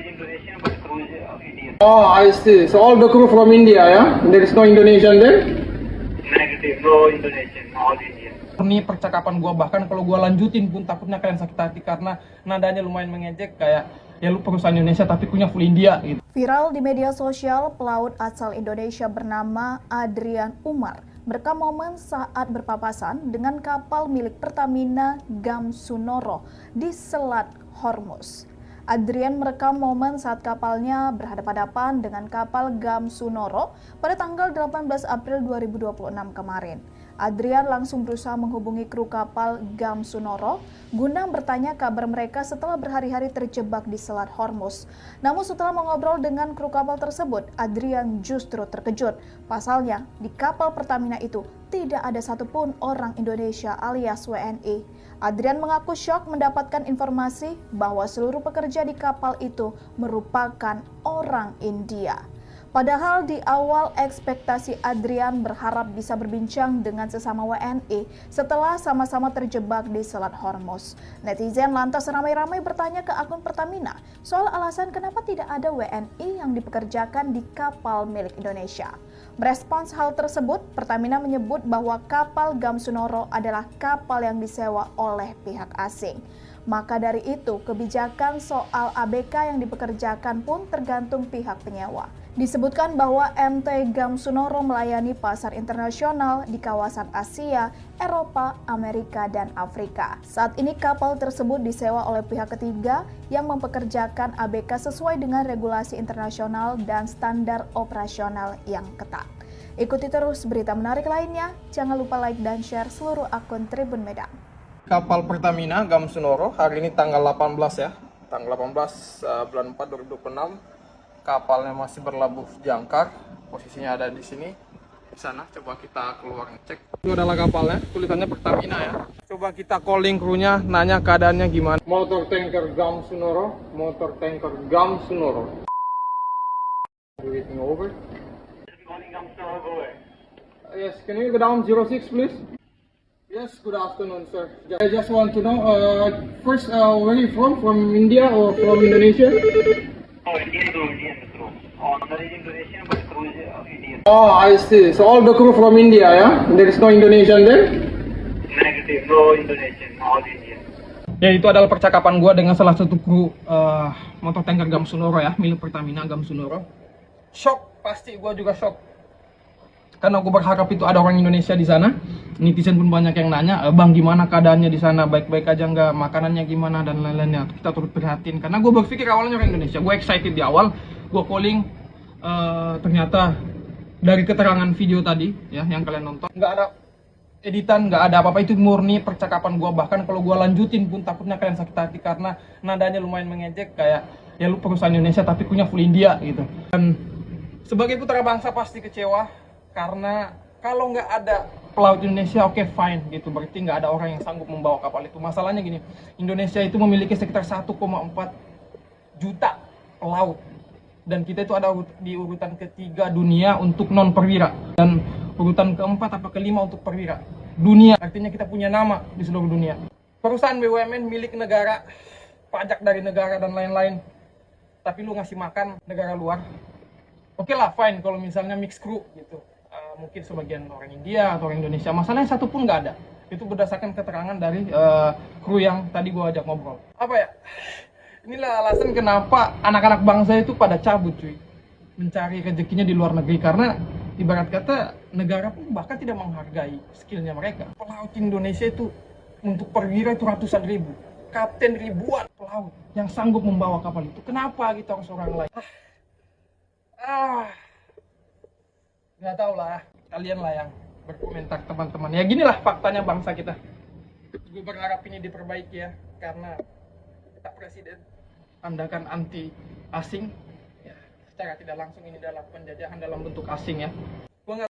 Indonesian, but crew is Indian. Oh, I see. So all the crew from India, yeah? There is no Indonesian there? Negative, no Indonesian, all Indian. Ini percakapan gua, bahkan kalau gua lanjutin pun takutnya kalian sakit hati karena nadanya lumayan mengejek, kayak ya lu perusahaan Indonesia tapi punya full India gitu. Viral di media sosial, pelaut asal Indonesia bernama Adrian Umar merekam momen saat berpapasan dengan kapal milik Pertamina Gamsunoro di Selat Hormuz. Adrian merekam momen saat kapalnya berhadapan-hadapan dengan kapal Gamsunoro pada tanggal 18 April 2026 kemarin. Adrian langsung berusaha menghubungi kru kapal Gamsunoro guna bertanya kabar mereka setelah berhari-hari terjebak di Selat Hormuz. Namun setelah mengobrol dengan kru kapal tersebut, Adrian justru terkejut. Pasalnya, di kapal Pertamina itu tidak ada satupun orang Indonesia alias WNI. Adrian mengaku syok mendapatkan informasi bahwa seluruh pekerja di kapal itu merupakan orang India. Padahal di awal ekspektasi Adrian berharap bisa berbincang dengan sesama WNI setelah sama-sama terjebak di Selat Hormuz. Netizen lantas ramai-ramai bertanya ke akun Pertamina soal alasan kenapa tidak ada WNI yang dipekerjakan di kapal milik Indonesia. Merespons hal tersebut, Pertamina menyebut bahwa kapal Gamsunoro adalah kapal yang disewa oleh pihak asing. Maka dari itu, kebijakan soal ABK yang dipekerjakan pun tergantung pihak penyewa. Disebutkan bahwa MT Gamsunoro melayani pasar internasional di kawasan Asia, Eropa, Amerika, dan Afrika. Saat ini kapal tersebut disewa oleh pihak ketiga yang mempekerjakan ABK sesuai dengan regulasi internasional dan standar operasional yang ketat. Ikuti terus berita menarik lainnya, jangan lupa like dan share seluruh akun Tribun Medan. Kapal Pertamina Gamsunoro hari ini tanggal 18 ya, tanggal 18 bulan 4 2026. Kapalnya masih berlabuh jangkar, posisinya ada di sini, di sana. Coba kita keluar ngecek. Itu adalah kapalnya, tulisannya Pertamina ya. Coba kita calling krunya, nanya keadaannya gimana. Motor tanker Gamsunoro, motor tanker Gamsunoro. Waiting over. Calling Gamsunoro, go ahead. Yes, can you go down 06 please? Yes, good afternoon, sir. I just want to know, first, where are you from? From India or from Indonesia? Oh, Indian crew. Owner is Indonesian, but crew is Indian. Oh, I see. So all the crew from India, yeah? There is no Indonesian there? Negative, no Indonesian, all Indian. Ya, itu adalah percakapan gua dengan salah satu kru motor tanker Gamsunoro ya, milik Pertamina Gamsunoro. Shock, pasti gua juga shock. Karena gue berharap itu ada orang Indonesia di sana. Netizen pun banyak yang nanya, bang gimana keadaannya di sana, baik-baik aja nggak, makanannya gimana dan lain-lainnya. Kita turut prihatin. Karena gue berpikir awalnya orang Indonesia, gue excited di awal, gue calling, ternyata dari keterangan video tadi ya yang kalian nonton, nggak ada editan, nggak ada apa-apa, itu murni percakapan gue. Bahkan kalau gue lanjutin pun takutnya kalian sakit hati karena nadanya lumayan mengejek, kayak ya lu perusahaan Indonesia tapi punya full India gitu. Dan sebagai putra bangsa pasti kecewa. Karena kalau nggak ada pelaut Indonesia, oke, fine gitu, berarti nggak ada orang yang sanggup membawa kapal itu. Masalahnya gini, Indonesia itu memiliki sekitar 1,4 juta pelaut, dan kita itu ada di urutan ketiga dunia untuk non perwira, dan urutan keempat apa kelima untuk perwira dunia. Artinya kita punya nama di seluruh dunia. Perusahaan BUMN milik negara, pajak dari negara dan lain-lain, tapi lu ngasih makan negara luar. Oke lah, fine kalau misalnya mix crew gitu. Mungkin sebagian orang India atau orang Indonesia. Masalahnya satu pun nggak ada. Itu berdasarkan keterangan dari kru yang tadi gua ajak ngobrol. Apa ya? Inilah alasan kenapa anak-anak bangsa itu pada cabut cuy, mencari rezekinya di luar negeri. Karena ibarat kata negara pun bahkan tidak menghargai skillnya mereka. Pelaut Indonesia itu untuk perwira itu ratusan ribu, kapten ribuan pelaut yang sanggup membawa kapal itu. Kenapa gitu harus orang lain? Nggak tahu lah, kalian lah yang berkomentar teman-teman. Ya ginilah faktanya bangsa kita. Gue berharap ini diperbaiki ya, karena kita presiden andakan anti asing ya, secara tidak langsung ini adalah penjajahan dalam bentuk asing ya.